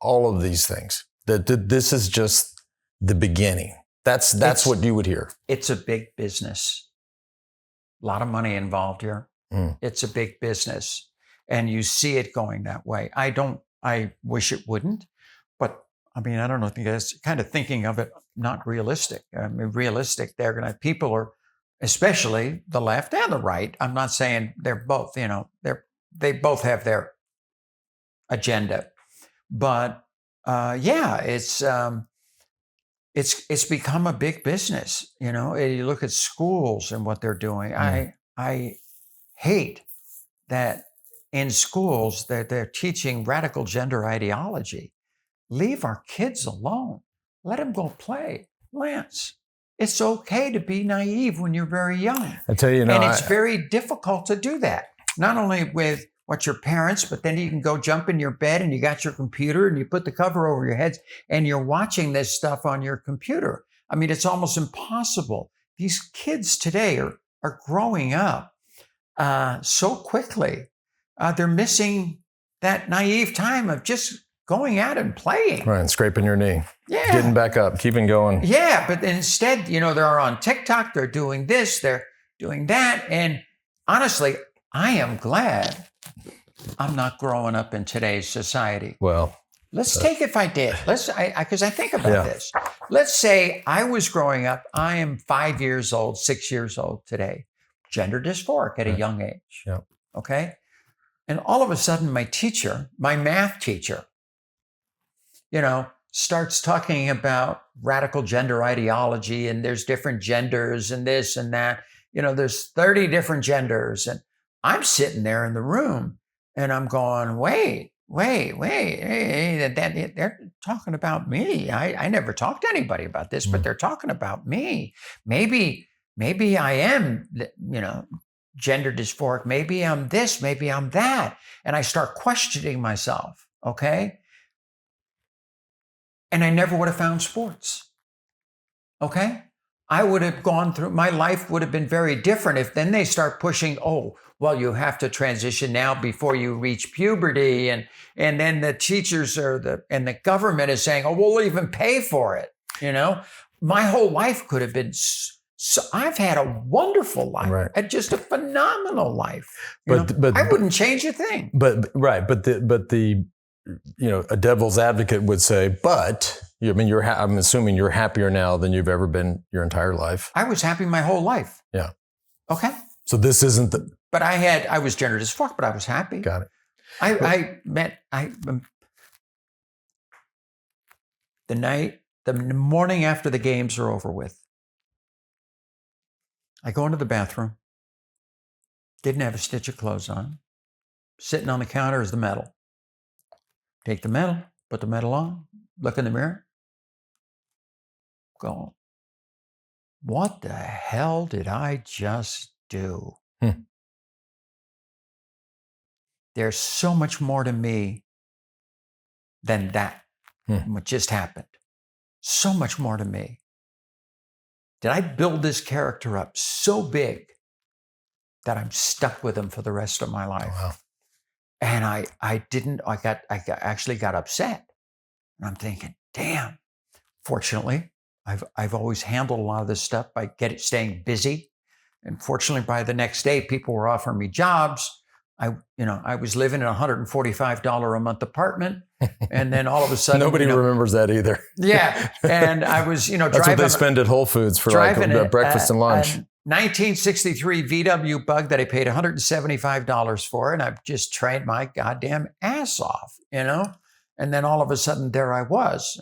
all of these things. That this is just the beginning. That's what you would hear. It's a big business. A lot of money involved here. It's a big business. And you see it going that way. I wish it wouldn't. But I mean, I don't know, I think that's kind of thinking of it not realistic. I mean, realistic, people are, especially the left and the right. I'm not saying they're both, they both have their agenda. But it's become a big business. You look at schools and what they're doing. I hate that in schools they're teaching radical gender ideology. Leave our kids alone. Let them go play. Lance, it's okay to be naive when you're very young. I tell you, and it's very difficult to do that. Not only with what your parents, but then you can go jump in your bed and you got your computer and you put the cover over your heads and you're watching this stuff on your computer. I mean, it's almost impossible. These kids today are growing up so quickly. They're missing that naive time of just going out and playing. Right, and scraping your knee. Yeah. Getting back up, keeping going. Yeah, but instead, they're on TikTok, they're doing this, they're doing that. And honestly, I am glad I'm not growing up in today's society. Well, let's take if I did. Because I think about this. Let's say I was growing up. I am 5 years old, 6 years old today, gender dysphoric at a young age. Yeah. Okay. And all of a sudden, my teacher, my math teacher, starts talking about radical gender ideology and there's different genders and this and that. There's 30 different genders. And I'm sitting there in the room and I'm going, wait, they're talking about me. I never talked to anybody about this, but they're talking about me. Maybe I am, gender dysphoric. Maybe I'm this, maybe I'm that. And I start questioning myself, okay? And I never would have found sports, okay? I would have gone through, my life would have been very different if then they start pushing, well, you have to transition now before you reach puberty. And then the teachers and the government is saying, we'll even pay for it. My whole life could have been, so I've had a wonderful life, right. Just a phenomenal life. But I wouldn't change a thing. But the a devil's advocate would say, I'm assuming you're happier now than you've ever been your entire life. I was happy my whole life. Yeah. Okay. So this isn't the. But I was gender dysphoric, but I was happy. Got it. The morning after the games are over with, I go into the bathroom, didn't have a stitch of clothes on. Sitting on the counter is the medal. Take the medal, put the medal on, look in the mirror. going, what the hell did I just do? There's so much more to me than that, what just happened. So much more to me. Did I build this character up so big that I'm stuck with him for the rest of my life? Wow. And I actually got upset. And I'm thinking, damn. Fortunately, I've always handled a lot of this stuff by staying busy. And fortunately, by the next day, people were offering me jobs. I was living in a $145 a month apartment, and then all of a sudden, nobody remembers that either. Yeah, and I was, That's driving, what they spend at Whole Foods for like breakfast and lunch. A 1963 VW Bug that I paid $175 for, and I've just trained my goddamn ass off, And then all of a sudden, there I was,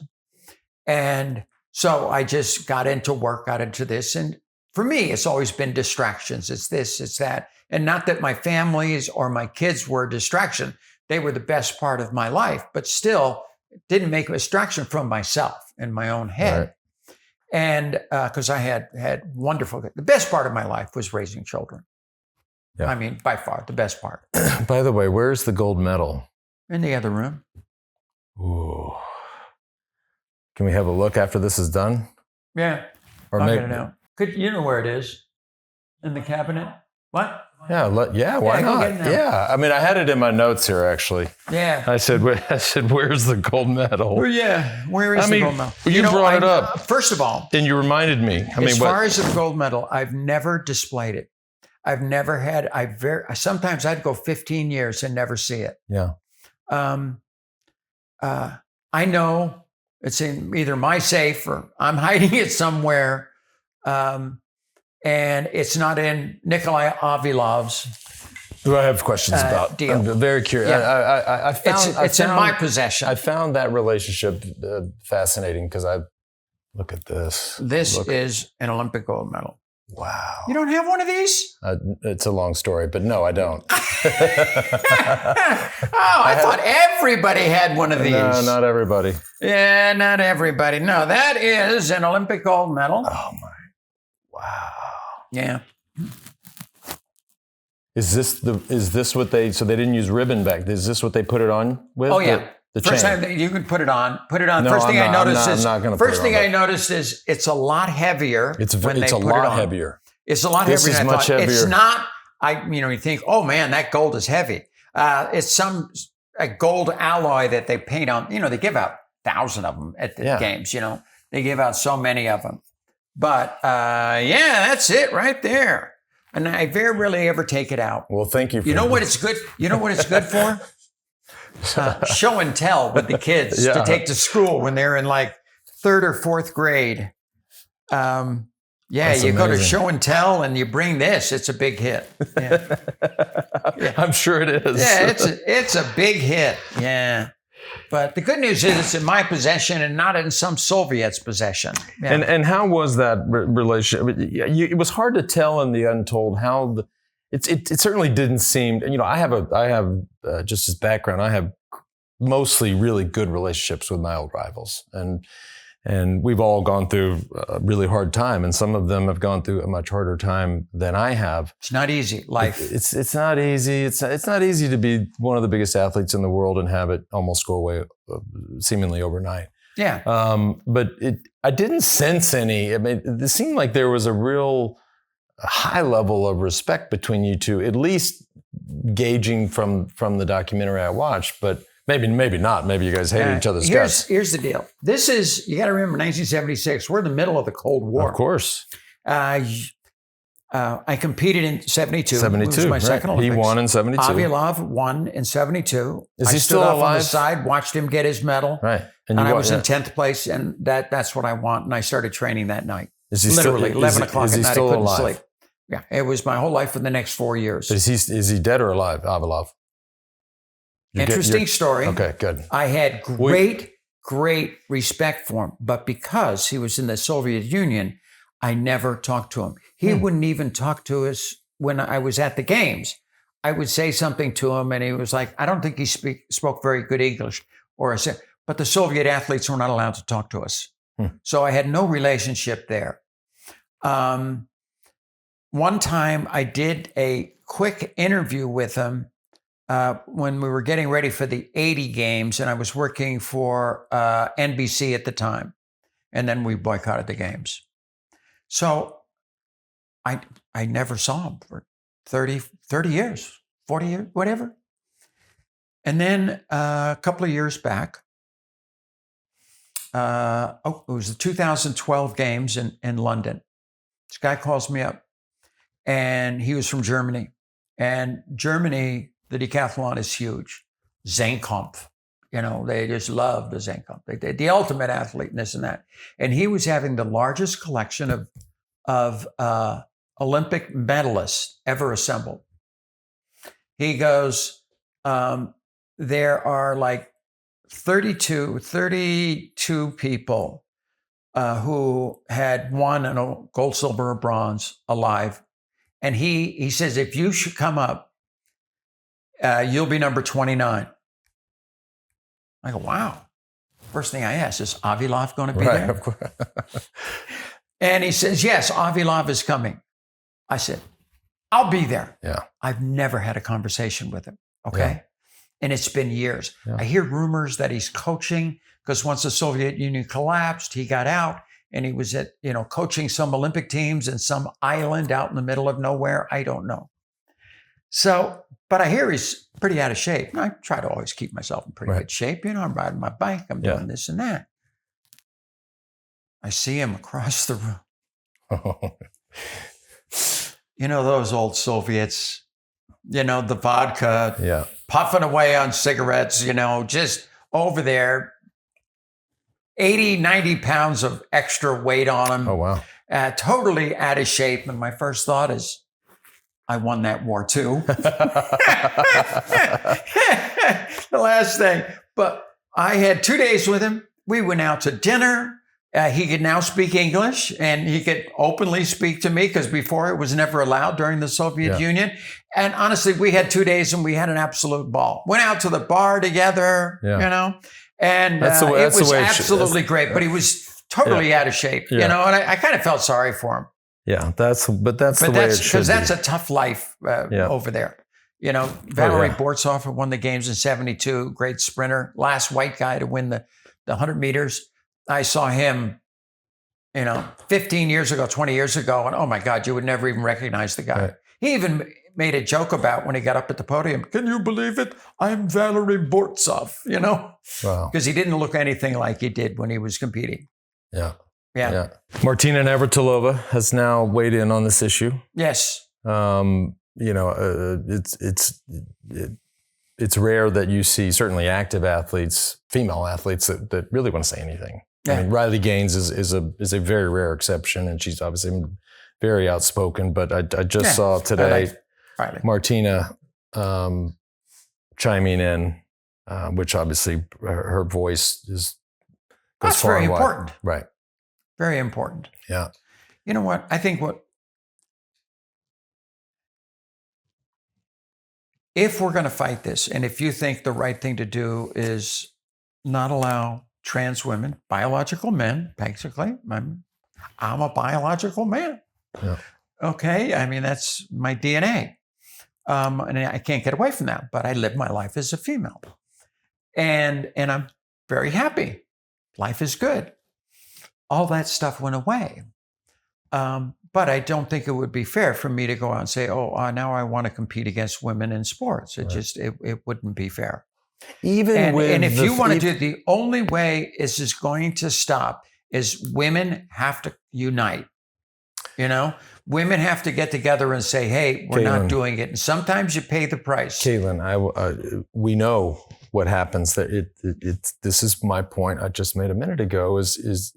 and so I just got into work, got into this, and for me, it's always been distractions. It's this, it's that. And not that my families or my kids were a distraction. They were the best part of my life, but still it didn't make a distraction from myself in my own head. Right. And because I had wonderful, the best part of my life was raising children. Yeah. I mean, by far, the best part. By the way, where's the gold medal? In the other room. Ooh. Can we have a look after this is done? Yeah. Or I'll get it out. You know where it is? In the cabinet? What? Yeah, why not? Yeah, I mean, I had it in my notes here, actually. Yeah. I said, where's the gold medal? Well, yeah, where is the gold medal? You brought it up. First of all. And you reminded me. As far as the gold medal, I've never displayed it. I've never had, sometimes I'd go 15 years and never see it. Yeah. I know it's in either my safe or I'm hiding it somewhere. And it's not in Nikolai Avilov's. Who I have questions about. Deal. I'm very curious. Yeah. I found it's in my possession. I found that relationship fascinating because look at this. This is an Olympic gold medal. Wow. You don't have one of these? It's a long story, but no, I don't. I thought everybody had one of these. No, not everybody. Yeah, not everybody. No, that is an Olympic gold medal. Oh my. Wow. Yeah. Is this what they, so they didn't use ribbon back? Is this what they put it on with? Oh yeah. The first chain. time you can put it on. No, first thing I noticed is it's a lot heavier. It's a lot heavier. It's a lot heavier. This is much heavier. It's not. You think, oh man, that gold is heavy. It's a gold alloy that they paint on. They give out 1,000 of them at the games. They give out so many of them. But that's it right there. And I very rarely ever take it out. Well, thank you. You know what it's good? You know what it's good for? Show and tell with the kids to take to school when they're in like 3rd or 4th grade. You go to show and tell and you bring this. It's a big hit. Yeah. I'm sure it is. Yeah, it's a big hit. Yeah. But the good news is it's in my possession and not in some Soviet's possession. Yeah. And how was that relationship? It was hard to tell in the untold how it certainly didn't seem. I have just as background. I have mostly really good relationships with my old rivals, and we've all gone through a really hard time, and some of them have gone through a much harder time than I have. It's not easy. Life. It's not easy. It's not easy to be one of the biggest athletes in the world and have it almost go away seemingly overnight. Yeah. But I didn't sense any. I mean, it seemed like there was a real high level of respect between you two, at least gauging from the documentary I watched, but. Maybe not. Maybe you guys hated each other's guts. Here's the deal. This is, you got to remember, 1976. We're in the middle of the Cold War. Of course. I competed in 72. 72. It was my second Olympics. He won in 72. Avilov won in 72. Is he I still stood off alive? on the side, watched him get his medal. Right. And I was in 10th place, and that's what I want. And I started training that night. Is he literally still, 11 o'clock at night. I couldn't alive? sleep. Yeah, it was my whole life for the next 4 years. But is he dead or alive, Avilov? Interesting story. Okay, good. I had great respect for him, but because he was in the Soviet Union, I never talked to him. He wouldn't even talk to us when I was at the games. I would say something to him, and he was like, I don't think he spoke very good English. Or I said, but the Soviet athletes were not allowed to talk to us. So I had no relationship there. One time I did a quick interview with him when we were getting ready for the 80 games, and I was working for NBC at the time. And then we boycotted the games. So I never saw him for 30 years, 40 years, whatever. And then a couple of years back, it was the 2012 games in London. This guy calls me up, and he was from Germany. And Germany, the decathlon is huge. Zehnkampf. They just love the Zehnkampf. The ultimate athlete and this and that. And he was having the largest collection of Olympic medalists ever assembled. He goes, there are like 32 people who had won a gold, silver, or bronze alive. And he says, if you should come up, you'll be number 29. I go, wow. First thing I asked is Avilov going to be there? Of course. And he says, yes, Avilov is coming. I said, I'll be there. Yeah. I've never had a conversation with him. Okay. Yeah. And it's been years. Yeah. I hear rumors that he's coaching because once the Soviet Union collapsed, he got out and he was coaching some Olympic teams in some island out in the middle of nowhere. I don't know. So, but I hear he's pretty out of shape. And I try to always keep myself in pretty good shape. I'm riding my bike. I'm doing this and that. I see him across the room. Those old Soviets, the vodka, puffing away on cigarettes, just over there, 80, 90 pounds of extra weight on him. Oh, wow. Totally out of shape. And my first thought is, I won that war too. The last thing. But I had 2 days with him. We went out to dinner. He could now speak English, and he could openly speak to me because before it was never allowed during the Soviet Union. And honestly, we had 2 days and we had an absolute ball. Went out to the bar together, and it was absolutely great. But he was totally out of shape, and I kind of felt sorry for him. Yeah, that's the way it should be. Because that's a tough life over there. Valery Bortsov won the games in 72, great sprinter, last white guy to win the 100 meters. I saw him, 15 years ago, 20 years ago, and oh my God, you would never even recognize the guy. Right. He even made a joke about when he got up at the podium, can you believe it? I'm Valery Bortsov, Wow. Because he didn't look anything like he did when he was competing. Yeah. Yeah. Martina Navratilova has now weighed in on this issue. Yes. It's rare that you see certainly active athletes, female athletes that really want to say anything. Yeah. I mean, Riley Gaines is a very rare exception, and she's obviously very outspoken. But I just saw today Martina chiming in, which obviously her voice goes That's far very and wide. important. Right. Very important. Yeah. You know what? I think if we're going to fight this, and if you think the right thing to do is not allow trans women, biological men, basically, I'm a biological man. Yeah. Okay. I mean, that's my DNA. And I can't get away from that, but I live my life as a female. And I'm very happy. Life is good. All that stuff went away. But I don't think it would be fair for me to go out and say, now I want to compete against women in sports. It wouldn't be fair. And if you want to do it, the only way this is going to stop is women have to unite. Women have to get together and say, hey, we're not doing it. And sometimes you pay the price. Caitlyn, we know what happens. That this is my point I just made a minute ago is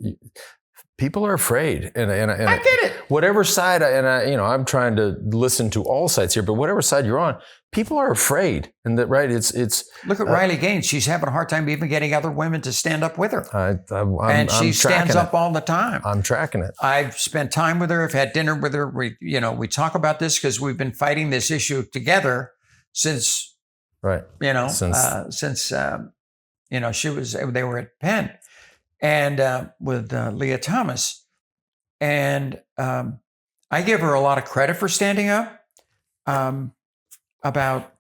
people are afraid. And I get it. Whatever side, I'm trying to listen to all sides here, but whatever side you're on, people are afraid. And that, right, it's look at Riley Gaines. She's having a hard time even getting other women to stand up with her. I'm she stands up all the time. I'm tracking it. I've spent time with her. I've had dinner with her. We talk about this because we've been fighting this issue together since, right. Since they were at Penn. and with Leah Thomas. And I give her a lot of credit for standing up about,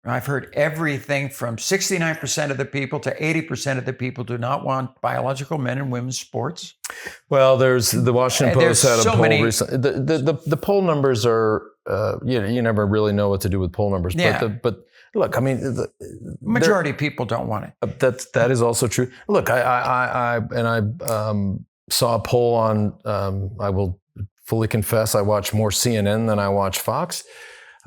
I've heard everything from 69% of the people to 80% of the people do not want biological men and women's sports. Well, there's the Washington Post had a so poll many- recently. The poll numbers are, you never really know what to do with poll numbers. Yeah. But look, I mean, Majority of people don't want it. that is also true. Look, I saw a poll on. I will fully confess, I watch more CNN than I watch Fox.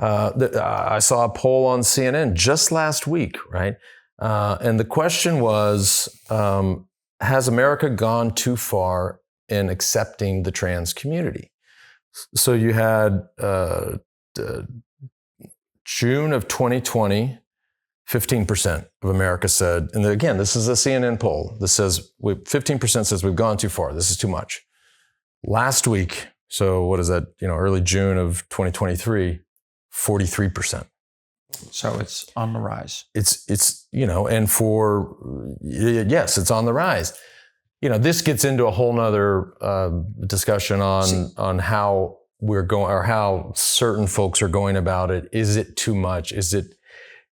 I saw a poll on CNN just last week, right? And the question was, has America gone too far in accepting the trans community? So you had June of 2020, 15% of America said, and again, this is a CNN poll, that says 15% says we've gone too far. This is too much. Last week, so what is that, early June of 2023, 43%. So it's on the rise. It's and yes, it's on the rise. This gets into a whole nother discussion on how we're going, or how certain folks are going about it. Is it too much? Is it,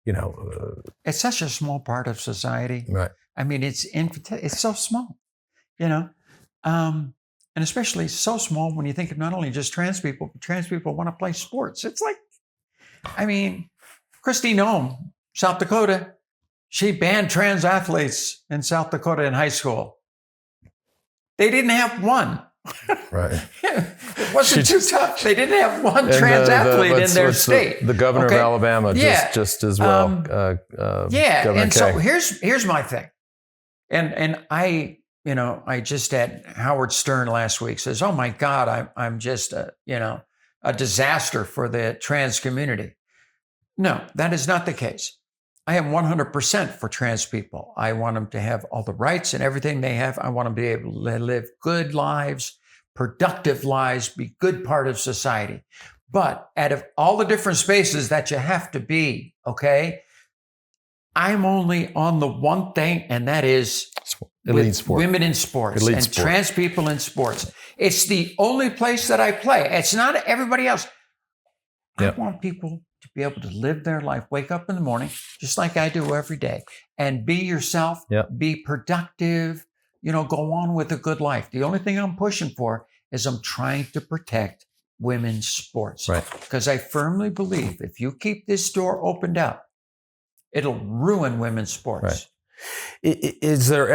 it's such a small part of society. right? I mean, it's so small, and especially so small when you think of not only just trans people, but trans people want to play sports. It's like, I mean, Christine Nome, South Dakota, she banned trans athletes in South Dakota in high school. They didn't have one. Right. It wasn't too tough. They didn't have one trans athlete in their state. The governor of Alabama, just as well. Governor and Kay. so here's my thing, and I just had Howard Stern last week says, "Oh my God, I'm just a disaster for the trans community." No, that is not the case. I am 100% for trans people. I want them to have all the rights and everything they have. I want them to be able to live good lives, productive lives, be good part of society. But out of all the different spaces that you have to be, okay, I'm only on the one thing, and that is elite sport. Women in sports Elite and sport. trans people in sports. It's the only place that I play. It's not everybody else. Yep. I want people to be able to live their life, wake up in the morning, just like I do every day, and be yourself, Yep. be productive, go on with a good life. The only thing I'm pushing for is I'm trying to protect women's sports. Right. Because I firmly believe if you keep this door opened up, it'll ruin women's sports. Right. Is there,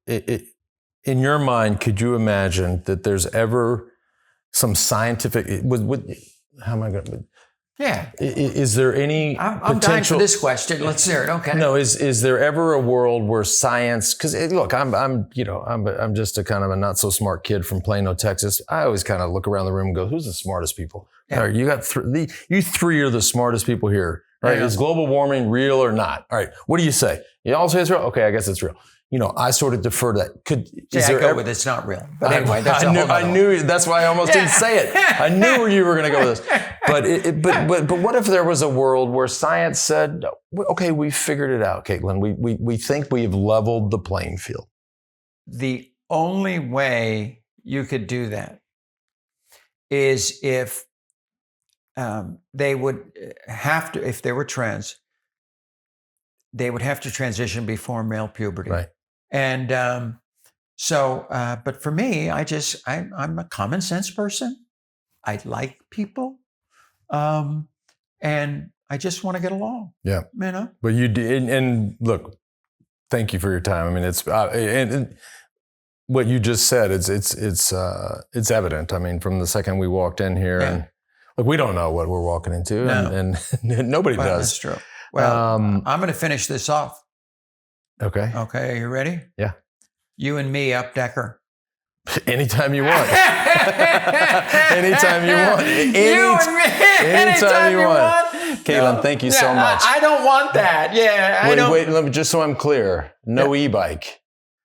in your mind, could you imagine that there's ever some scientific, how am I going to, Yeah. is there any I'm dying for this question. Let's hear it. Okay. No, is there ever a world where science, because look, I'm just a kind of a not so smart kid from Plano, Texas. I always kind of look around the room and go, who's the smartest people? Yeah. All right, you got you three are the smartest people here. All right, Yeah. is global warming real or not? All right, what do you say? You all say it's real? Okay, I guess it's real. I sort of defer to that. I go with it's not real. But anyway, that's I knew that's why I almost didn't say it. I knew where you were going to go with this. But what if there was a world where science said, okay, we figured it out, Caitlyn. We think we've leveled the playing field. The only way you could do that is if they would have to, if they were trans, they would have to transition before male puberty. Right. And but for me, I'm a common sense person. I like people. And I just want to get along. Yeah. But you did, and look, thank you for your time. I mean, it's and what you just said. It's evident. I mean, from the second we walked in here, and look, we don't know what we're walking into, and nobody does. That's true. Well, I'm going to finish this off. Okay. Okay, are you ready? Yeah. You and me up, Decker. Anytime you want. Anytime you want. You and me. Anytime you want. Caitlyn, thank you so much. I don't want that. Yeah, Wait, let me, just so I'm clear. No e-bike.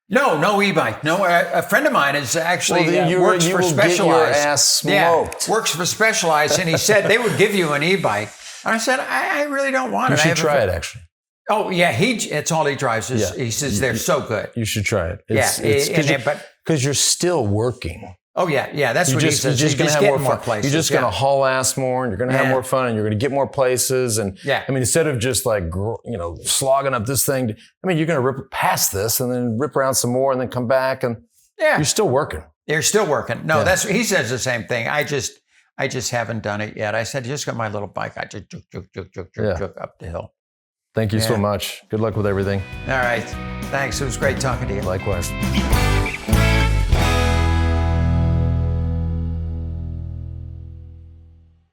No e-bike. No, a friend of mine is actually works for Specialized. Get your ass smoked. Yeah, works for Specialized, and he said they would give you an e-bike. And I said, I really don't want it. You should try it, actually. Oh yeah, it's all he drives. He says they're so good. You should try it. But because you're still working. oh yeah, that's what he says. You're just going to have more fun. Places. You're just going to haul ass more, and you're going to have more fun, and you're going to get more places. And I mean, instead of just like slogging up this thing, I mean, you're going to rip past this and then rip around some more, and then come back, and you're still working. You're still working. No, he says the same thing. I just haven't done it yet. I said, just got my little bike. I just juk up the hill. Thank you so much. Good luck with everything. All right. Thanks. It was great talking to you. Likewise.